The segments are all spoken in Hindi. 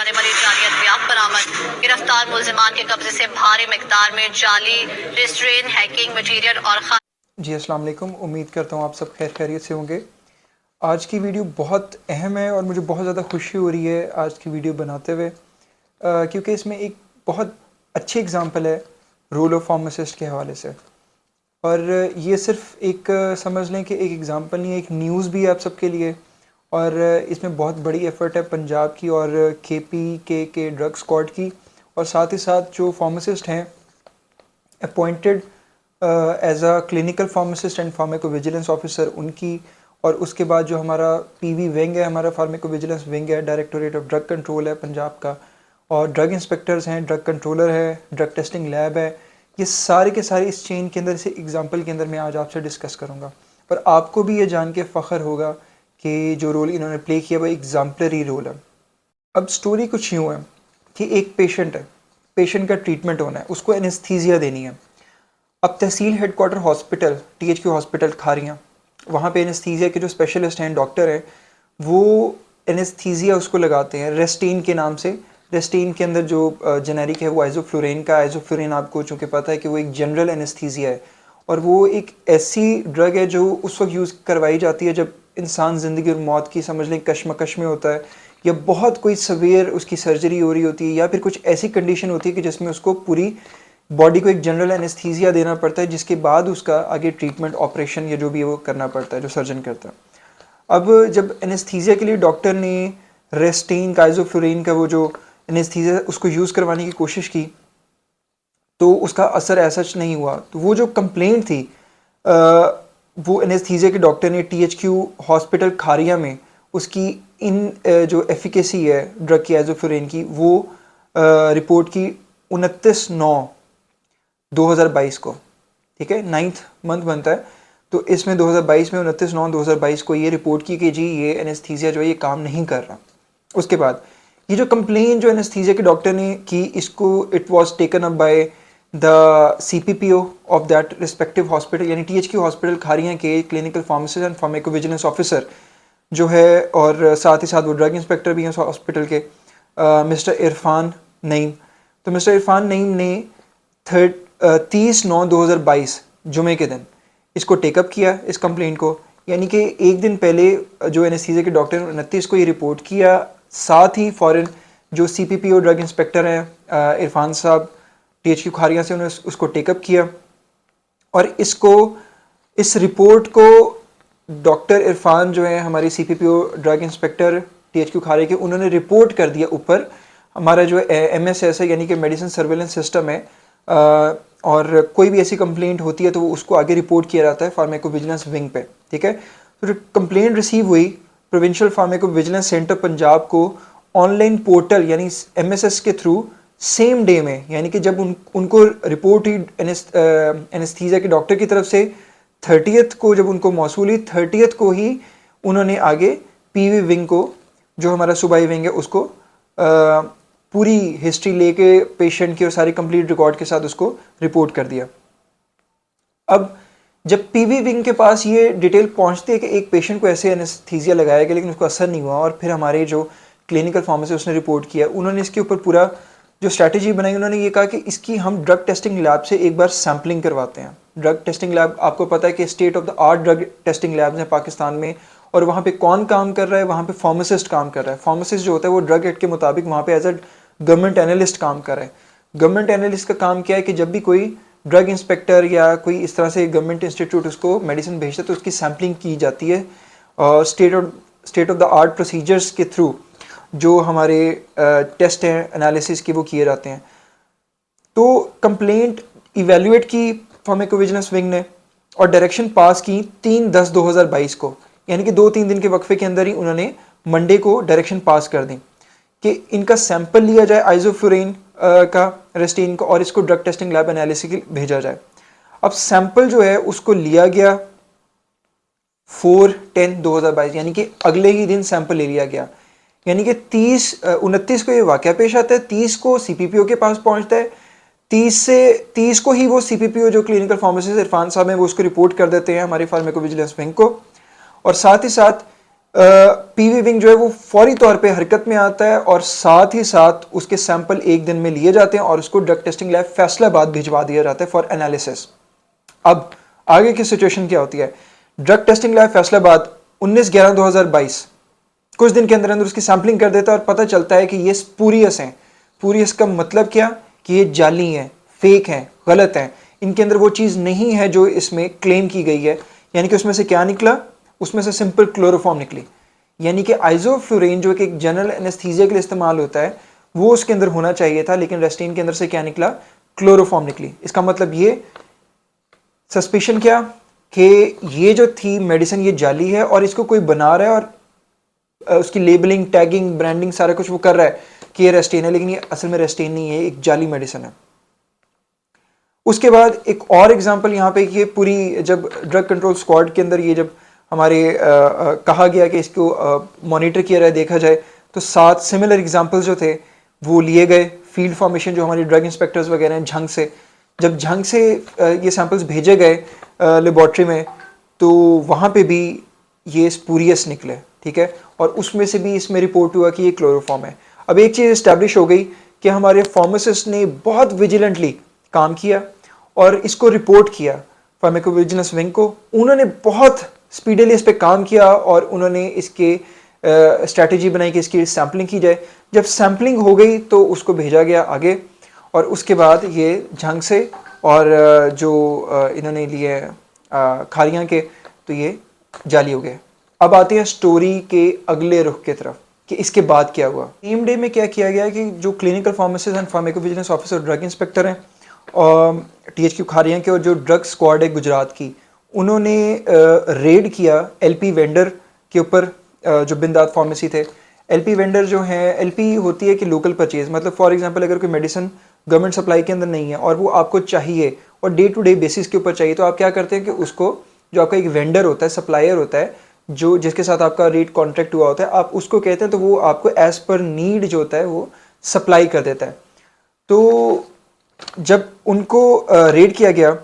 जाने वाली जाली अद्वियात बरामद। गिरफ्तार मुल्जिमान के कब्जे से भारी मिकदार में जाली रिस्ट्रेन, हैकिंग मटीरियल और जी अस्सलाम वालेकुम। उम्मीद करता हूँ आप सब खैर खैरियत से होंगे। आज की वीडियो बहुत अहम है और मुझे बहुत ज़्यादा खुशी हो रही है आज की वीडियो बनाते हुए, क्योंकि इसमें एक बहुत अच्छी एग्ज़ाम्पल है रोल ऑफ फार्मासिस्ट के हवाले से। और ये सिर्फ एक समझ लें कि एक एग्ज़ाम्पल नहीं है, एक न्यूज़ भी है आप सबके लिए। और इसमें बहुत बड़ी एफ़र्ट है पंजाब की और के ड्रग स्क्वाड की, और साथ ही साथ जो फार्मासिस्ट हैं appointed as a clinical pharmacist and pharmacovigilance officer उनकी, और उसके बाद जो हमारा पीवी विंग है, हमारा फार्माकोविजिलेंस विंग है, डायरेक्टोरेट ऑफ ड्रग कंट्रोल है पंजाब का, और ड्रग इंस्पेक्टर्स हैं, ड्रग कंट्रोलर है, ड्रग टेस्टिंग लैब है। ये सारे के सारे इस चेन के अंदर से एग्जांपल के अंदर मैं आज आपसे डिस्कस करूँगा। और आपको भी ये जान के फ़ख्र होगा कि जो रोल इन्होंने प्ले किया वो एग्जाम्पलरी रोल है। अब स्टोरी कुछ यूँ है कि एक पेशेंट है, पेशेंट का ट्रीटमेंट होना है, उसको एनेस्थीसिया देनी है। अब tehsil headquarter hospital THQ hospital Kharian, वहाँ पे एनेस्थीसिया के जो स्पेशलिस्ट हैं, डॉक्टर हैं, वो एनेस्थीसिया उसको लगाते हैं रेस्टीन के नाम से। रेस्टीन के अंदर जो जेनेरिक है वो आइसोफ्लोरेन का। आइसोफ्लोरेन आपको चूँकि पता है कि वो एक जनरल एनेस्थीसिया है, और वो एक ऐसी ड्रग है जो उस वक्त यूज़ करवाई जाती है जब इंसान ज़िंदगी और मौत की समझ लें कश्मकश में होता है, या बहुत कोई सवेयर उसकी सर्जरी हो रही होती है, या फिर कुछ ऐसी कंडीशन होती है कि जिसमें उसको पूरी बॉडी को एक जनरल एनेस्थीसिया देना पड़ता है, जिसके बाद उसका आगे ट्रीटमेंट, ऑपरेशन या जो भी है वो करना पड़ता है, जो सर्जन करता है। अब जब एनेस्थीसिया के लिए डॉक्टर ने रेस्टीन का, आइसोफ्लोरेन का वो जो एनेस्थीसिया उसको यूज़ करवाने की कोशिश की, तो उसका असर ऐसा नहीं हुआ। तो वो जो कंप्लेंट थी वो एनेस्थीसिया के डॉक्टर ने THQ हॉस्पिटल खारिया में उसकी जो एफिकेसी है ड्रग की, आइसोफ्लोरेन की, वो रिपोर्ट की 29/9/2022 को। ठीक है, 9th मंथ बनता है, तो इसमें 2022 में 29/9/2022 को ये रिपोर्ट की कि जी ये एनेस्थीसिया जो है ये काम नहीं कर रहा। उसके बाद ये जो कंप्लेन जो एनेस्थीसिया के डॉक्टर ने की, इसको it was taken up by the CPPO of that respective hospital, यानी THQ हॉस्पिटल खारियाँ के clinical pharmacist and pharmacovigilance officer जो है, और साथ ही साथ वो ड्रग इंस्पेक्टर भी हैं हॉस्पिटल के, मिस्टर इरफान नईम। तो मिस्टर इरफान नईम ने 30/9/2022 जुमे के दिन इसको टेकअप किया, इस कंप्लेंट को। यानी कि एक दिन पहले जो एनेस्थीसिया के डॉक्टर ने 29 को ये रिपोर्ट किया, साथ ही फ़ौरन जो CPPO ड्रग इंस्पेक्टर हैं इरफान साहब THQ खारिया से, उन्होंने उसको टेकअप किया। और इस रिपोर्ट को डॉक्टर इरफान जो है हमारे CPPO ड्रग इंस्पेक्टर THQ खारिया के, उन्होंने रिपोर्ट कर दिया ऊपर हमारा जो MSS है, यानी कि मेडिसिन सर्वेलेंस सिस्टम है। और कोई भी ऐसी कंप्लेंट होती है तो वो उसको आगे रिपोर्ट किया जाता है फार्माकोविजिलेंस विंग पे। ठीक है, तो जो कंप्लेंट रिसीव हुई, प्रोविंशियल फार्माकोविजिलेंस सेंटर पंजाब को ऑनलाइन पोर्टल यानी MSS के थ्रू सेम डे में, यानी कि जब उनको रिपोर्ट ही एनेस्थीसिया के डॉक्टर की तरफ से 30th को जब उनको मौसूल हुई, 30th को ही उन्होंने आगे PV विंग को, जो हमारा सूबाई विंग है, उसको पूरी हिस्ट्री लेके पेशेंट की और सारी कंप्लीट रिकॉर्ड के साथ उसको रिपोर्ट कर दिया। अब जब PV विंग के पास ये डिटेल पहुंचती है कि एक पेशेंट को ऐसे एनेस्थीसिया लगाया गया लेकिन उसको असर नहीं हुआ, और फिर हमारे जो क्लिनिकल फार्मासिस्ट उसने रिपोर्ट किया, उन्होंने इसके ऊपर पूरा जो स्ट्रैटेजी बनाई, उन्होंने ये कहा कि इसकी हम ड्रग टेस्टिंग लैब से एक बार सैम्पलिंग करवाते हैं। ड्रग टेस्टिंग लैब आपको पता है कि state of the art drug testing labs हैं पाकिस्तान में, और वहाँ पे कौन काम कर रहा है? वहाँ पे फार्मासिस्ट काम कर रहा है। फार्मासिस्ट जो होता है वो ड्रग एक्ट के मुताबिक वहाँ पे एज अ गवर्नमेंट एनालिस्ट काम कर रहा है। गवर्नमेंट एनालिस्ट का काम क्या है कि जब भी कोई ड्रग इंस्पेक्टर या कोई इस तरह से गवर्नमेंट इंस्टीट्यूट उसको मेडिसिन भेजता है तो उसकी सैम्पलिंग की जाती है, और state of the art procedures के थ्रू जो हमारे टेस्ट हैं एनालिसिस के, वो किए जाते हैं। तो कंप्लेंट इवेल्युएट की फार्माकोविजिलेंस विंग ने और डायरेक्शन पास की 3/10/2022 को, यानी कि 2-3 दिन के वक्फे के अंदर ही उन्होंने मंडे को डायरेक्शन पास कर दी कि इनका सैंपल लिया जाए आइसोफ्लोरेन का, रेस्टीन का, और इसको ड्रग टेस्टिंग लैब एनालिसिस के लिए भेजा जाए। अब सैंपल जो है उसको लिया गया 4/10/2022, यानी कि अगले ही दिन सैंपल ले लिया गया। यानी कि 29 को ये वाकया पेश आता है, 30 को CPPO के पास पहुंचता है, 30 को ही वो CPPO जो क्लिनिकल फार्मासिस्ट इरफान साहब हैं वो उसको रिपोर्ट कर देते हैं हमारे फार्माकोविजिलेंस विंग को। और साथ ही साथ पीवी विंग जो है वो फौरी तौर पे हरकत में आता है और साथ ही साथ उसके सैंपल एक दिन में लिए जाते हैं और उसको ड्रग टेस्टिंग लैब फैसलाबाद भिजवा दिया जाता है फॉर एनालिसिस। अब आगे की सिचुएशन क्या होती है, ड्रग टेस्टिंग लैब फैसलाबाद 19/11/2022 कुछ दिन के अंदर अंदर उसकी सैंपलिंग कर देता है और पता चलता है कि ये स्पूरियस हैं। स्पूरियस का मतलब क्या, कि ये जाली हैं, फेक हैं, गलत हैं, इनके अंदर वो चीज़ नहीं है जो इसमें क्लेम की गई है। यानी कि उसमें से क्या निकला, उसमें से सिंपल क्लोरोफॉर्म निकली। यानी कि आइसोफ्लोरेन जो कि एक जनरल एनेस्थीसिया के लिए इस्तेमाल होता है वो उसके अंदर होना चाहिए था, लेकिन रेस्टिन के अंदर से क्या निकला, क्लोरोफॉर्म निकली। इसका मतलब ये सस्पिशन क्या, कि ये जो थी मेडिसिन ये जाली है और इसको कोई बना रहा है और उसकी लेबलिंग, टैगिंग, ब्रांडिंग सारा कुछ वो कर रहा है कि ये रेस्टिन है, लेकिन ये असल में रेस्टिन नहीं है, एक जाली मेडिसिन है। उसके बाद एक और एग्जांपल यहाँ पे, ये पूरी जब ड्रग कंट्रोल स्क्वाड के अंदर ये जब हमारे कहा गया कि इसको मॉनिटर किया जाए, देखा जाए, तो 7 सिमिलर एग्जांपल्स जो थे वो लिए गए। फील्ड फॉर्मेशन जो हमारी ड्रग इंस्पेक्टर्स वगैरह हैं झंग से, जब झंग से ये सैंपल्स भेजे गए लेबॉर्ट्री में, तो वहाँ पे भी ये स्पूरियस निकले, ठीक है, और उसमें से भी इसमें रिपोर्ट हुआ कि ये क्लोरोफॉर्म है। अब एक चीज़ इस्टेब्लिश हो गई कि हमारे फार्मासिस्ट ने बहुत विजिलेंटली काम किया और इसको रिपोर्ट किया फार्माकोविजिलेंस विंग को। उन्होंने बहुत स्पीडली इस पर काम किया और उन्होंने इसके स्ट्रैटेजी बनाई कि इसकी सैम्पलिंग की जाए। जब सैम्पलिंग हो गई तो उसको भेजा गया आगे, और उसके बाद ये झंग से और जो इन्होंने लिए खारियाँ के, तो ये जाली हो गए। अब आते हैं स्टोरी के अगले रुख की तरफ कि इसके बाद क्या हुआ। सेम डे में क्या किया गया कि जो clinical pharmacist and pharmacovigilance officer drug inspector हैं और THQ खारियाँ के और जो ड्रग स्क्वाड है गुजरात की, उन्होंने रेड किया LP वेंडर के ऊपर, जो बिंदाद फार्मेसी थे। LP वेंडर जो है, LP होती है कि लोकल परचेज, मतलब फॉर एग्जांपल अगर कोई मेडिसिन गवर्नमेंट सप्लाई के अंदर नहीं है और वो आपको चाहिए और डे टू डे बेसिस के ऊपर चाहिए, तो आप क्या करते हैं कि उसको, जो आपका एक वेंडर होता है, सप्लायर होता है, जो जिसके साथ आपका रेट कॉन्ट्रैक्ट हुआ होता है, आप उसको कहते हैं, तो वो आपको एज पर नीड जो होता है वो सप्लाई कर देता है। तो जब उनको रेड किया गया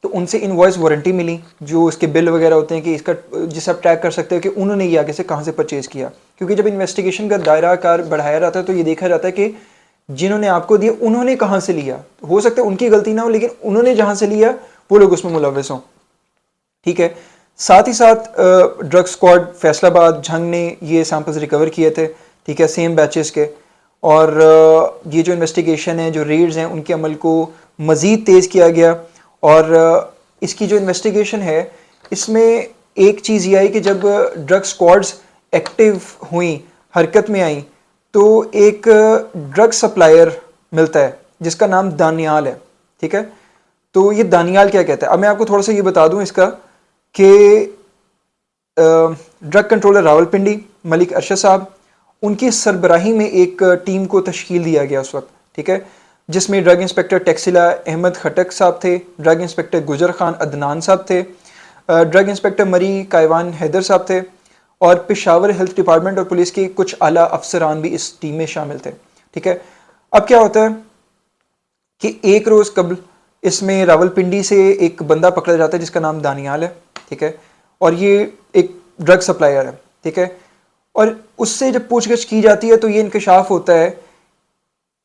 तो उनसे इनवॉइस वारंटी मिली, जो उसके बिल वगैरह होते हैं कि इसका, जिसे आप ट्रैक कर सकते हो कि उन्होंने ये आगे से कहाँ से परचेज़ किया। क्योंकि जब इन्वेस्टिगेशन का दायरा कार बढ़ाया जाता है तो ये देखा जाता है कि जिन्होंने आपको दिया उन्होंने कहाँ से लिया। हो सकता है उनकी गलती ना हो, लेकिन उन्होंने जहाँ से लिया वो लोग उसमें मुलव्वस हों, ठीक है। साथ ही साथ ड्रग स्क्वाड फैसलाबाद झंग ने ये सैंपल्स रिकवर किए थे, ठीक है, सेम बैचेस के। और ये जो इन्वेस्टिगेशन है, जो रेड्स हैं, उनके अमल को मज़ीद तेज़ किया गया। और इसकी जो इन्वेस्टिगेशन है, इसमें एक चीज़ ये आई कि जब ड्रग स्क्वाड्स एक्टिव हुई, हरकत में आई, तो एक ड्रग सप्लायर मिलता है जिसका नाम दानियाल है, ठीक है। तो ये दानियाल क्या कहता है, अब मैं आपको थोड़ा सा ये बता दूं इसका कि ड्रग कंट्रोलर रावलपिंडी मलिक अरशद साहब, उनकी सरबराही में एक टीम को तश्कील दिया गया उस वक्त, ठीक है, जिसमें ड्रग इंस्पेक्टर टेक्सिला अहमद खटक साहब थे, ड्रग इंस्पेक्टर गुजर खान अदनान साहब थे, ड्रग इंस्पेक्टर मरी कायवान हैदर साहब थे, और पेशावर हेल्थ डिपार्टमेंट और पुलिस के कुछ आला अफसरान भी इस टीम में शामिल थे, ठीक है। अब क्या होता है कि एक रोज़ कबल इसमें रावलपिंडी से एक बंदा पकड़ा जाता है जिसका नाम दानियाल है, ठीक है, और ये एक ड्रग सप्लायर है, ठीक है। और उससे जब पूछगछ की जाती है तो ये इंकशाफ होता है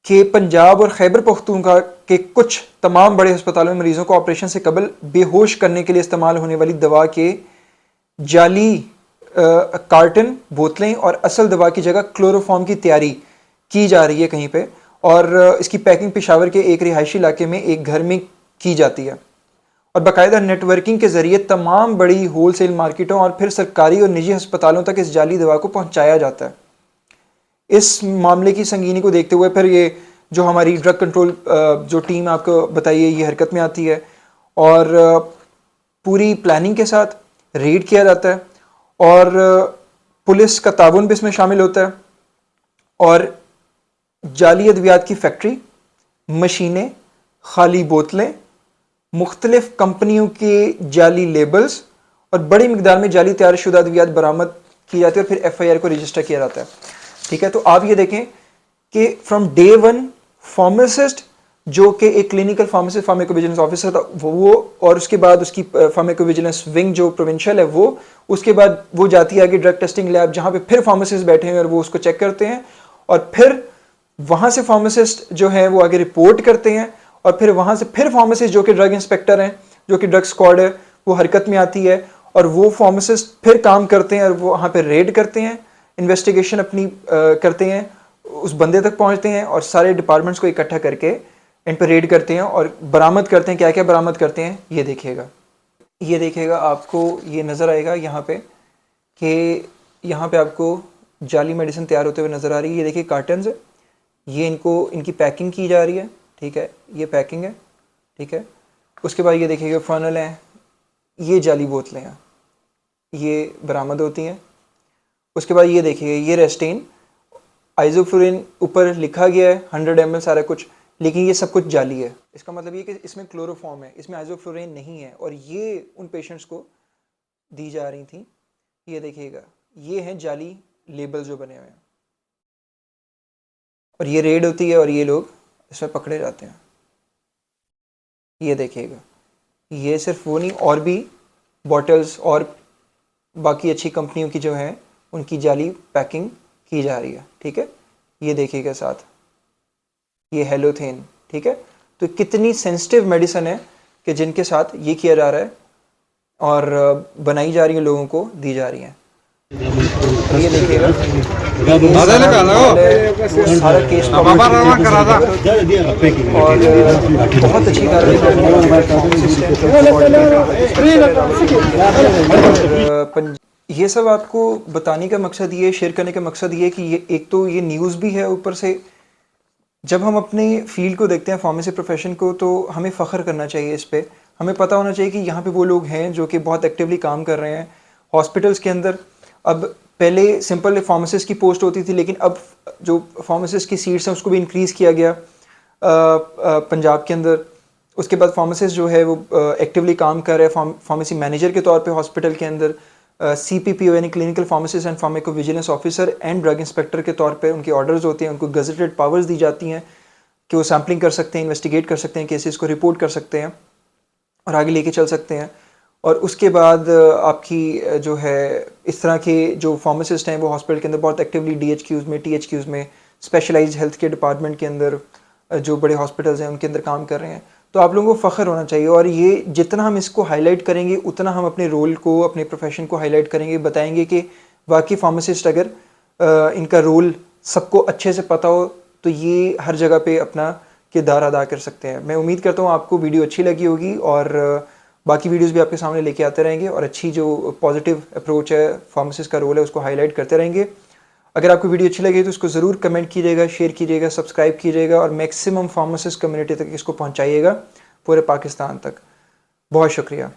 कि पंजाब और खैबर पख्तूनख्वा के कुछ तमाम बड़े अस्पतालों में मरीजों को ऑपरेशन से कबल बेहोश करने के लिए इस्तेमाल होने वाली दवा के जाली कार्टन, बोतलें और असल दवा की जगह क्लोरोफॉर्म की तैयारी की जा रही है कहीं पे, और इसकी पैकिंग पेशावर के एक रिहायशी इलाके में एक घर में की जाती है, और बाकायदा नेटवर्किंग के ज़रिए तमाम बड़ी होलसेल मार्केटों और फिर सरकारी और निजी अस्पतालों तक इस जाली दवा को पहुंचाया जाता है। इस मामले की संगीनी को देखते हुए फिर ये जो हमारी ड्रग कंट्रोल जो टीम आपको बताइए, ये हरकत में आती है और पूरी प्लानिंग के साथ रेड किया जाता है, और पुलिस का ताउन भी इसमें शामिल होता है, और जाली अद्वियात की फैक्ट्री, मशीनें, खाली बोतलें, मुख्तलिफ कंपनियों के जाली लेबल्स और बड़ी मिकदार में जाली तैयार शुदा अद्वियात बरामद की जाती है, और फिर FIR को रजिस्टर किया जाता है, ठीक है। तो आप ये देखें कि फ्रॉम डे वन फार्मासिस्ट जो कि एक क्लिनिकल फार्मेसिस्ट फार्माकोविजिलेंस ऑफिसर था वो, और उसके बाद उसकी फार्माकोविजिलेंस विंग जो प्रोविंशियल है वो, उसके बाद वो जाती है आगे ड्रग टेस्टिंग लैब जहाँ पे फिर फार्मासिस्ट बैठे हैं और वो उसको चेक करते हैं, और फिर वहाँ से फार्मासिस्ट जो है वो आगे रिपोर्ट करते हैं, और फिर वहाँ से फिर फार्मासिस्ट जो कि ड्रग इंस्पेक्टर हैं, जो कि ड्रग स्क्वाड है, वो हरकत में आती है, और वो फार्मासिस्ट फिर काम करते हैं और वो वहाँ पे रेड करते हैं, इन्वेस्टिगेशन अपनी करते हैं, उस बंदे तक पहुँचते हैं और सारे डिपार्टमेंट्स को इकट्ठा करके इन पर रेड करते हैं और बरामद करते हैं। क्या क्या बरामद करते हैं ये देखिएगा आपको ये नज़र आएगा यहाँ पे कि यहाँ पे आपको जाली मेडिसिन तैयार होते हुए नज़र आ रही है। ये देखिए कार्टन्स है, ये इनकी पैकिंग की जा रही है, ठीक है, ये पैकिंग है, ठीक है। उसके बाद ये देखिएगा फनल हैं, ये जाली बोतलें हैं, ये बरामद होती हैं। उसके बाद ये देखिए ये रेस्टेन आइसोफ्लोरिन ऊपर लिखा गया है 100 ml सारा कुछ, लेकिन ये सब कुछ जाली है। इसका मतलब ये कि इसमें क्लोरोफॉर्म है, इसमें आइसोफ्लोरिन नहीं है, और ये उन पेशेंट्स को दी जा रही थी। ये देखिएगा ये हैं जाली लेबल जो बने हुए हैं, और ये रेड होती है और ये लोग इसमें पकड़े जाते हैं। ये देखिएगा ये सिर्फ वो नहीं, और भी बॉटल्स और बाकी अच्छी कंपनियों की जो है उनकी जाली पैकिंग की जा रही है, ठीक है। ये देखिएगा साथ ये हेलोथेन, ठीक है। तो कितनी सेंसिटिव मेडिसिन है कि जिनके साथ ये किया जा रहा है और बनाई जा रही है, लोगों को दी जा रही है। ये देखिएगा सारा केस और बहुत अच्छी कार्रवाई। ये सब आपको बताने का मकसद ये, शेयर करने का मकसद ये कि ये एक तो ये न्यूज़ भी है, ऊपर से जब हम अपने फील्ड को देखते हैं फार्मेसी प्रोफेशन को, तो हमें फ़ख्र करना चाहिए इस पे। हमें पता होना चाहिए कि यहाँ पे वो लोग हैं जो कि बहुत एक्टिवली काम कर रहे हैं हॉस्पिटल्स के अंदर। अब पहले सिंपल फार्मासिस्ट की पोस्ट होती थी, लेकिन अब जो फार्मासिस्ट की सीट्स हैं उसको भी इंक्रीज़ किया गया पंजाब के अंदर। उसके बाद फार्मासिस्ट जो है वो एक्टिवली काम कर रहे हैं फार्मेसी मैनेजर के तौर पे हॉस्पिटल के अंदर, CPPO यानी clinical pharmacist and pharmacovigilance officer and drug inspector के तौर पे उनके ऑर्डर्स होते हैं, उनको गजेटेड पावर्स दी जाती हैं कि वो सैम्पलिंग कर सकते हैं, इन्वेस्टिगेट कर सकते हैं, केसेस को रिपोर्ट कर सकते हैं और आगे लेके चल सकते हैं। और उसके बाद आपकी जो है इस तरह के जो फार्मासिस्ट हैं वो हॉस्पिटल के अंदर बहुत एक्टिवली DHQs में, THQs में, स्पेशलाइज्ड हेल्थ केयर डिपार्टमेंट के अंदर जो बड़े हॉस्पिटल्स हैं उनके अंदर काम कर रहे हैं। तो आप लोगों को फ़ख्र होना चाहिए, और ये जितना हम इसको हाईलाइट करेंगे उतना हम अपने रोल को, अपने प्रोफेशन को हाईलाइट करेंगे, बताएंगे कि वाकई फार्मासिस्ट अगर इनका रोल सबको अच्छे से पता हो तो ये हर जगह पे अपना किरदार अदा कर सकते हैं। मैं उम्मीद करता हूँ आपको वीडियो अच्छी लगी होगी, और बाकी वीडियोस भी आपके सामने लेके आते रहेंगे, और अच्छी जो पॉजिटिव अप्रोच है, फार्मासिस्ट का रोल है, उसको हाईलाइट करते रहेंगे। अगर आपको वीडियो अच्छी लगी तो उसको ज़रूर कमेंट कीजिएगा, शेयर कीजिएगा, सब्सक्राइब कीजिएगा, और मैक्सिमम फार्मासिस्ट कम्युनिटी तक इसको पहुंचाइएगा, पूरे पाकिस्तान तक। बहुत शुक्रिया।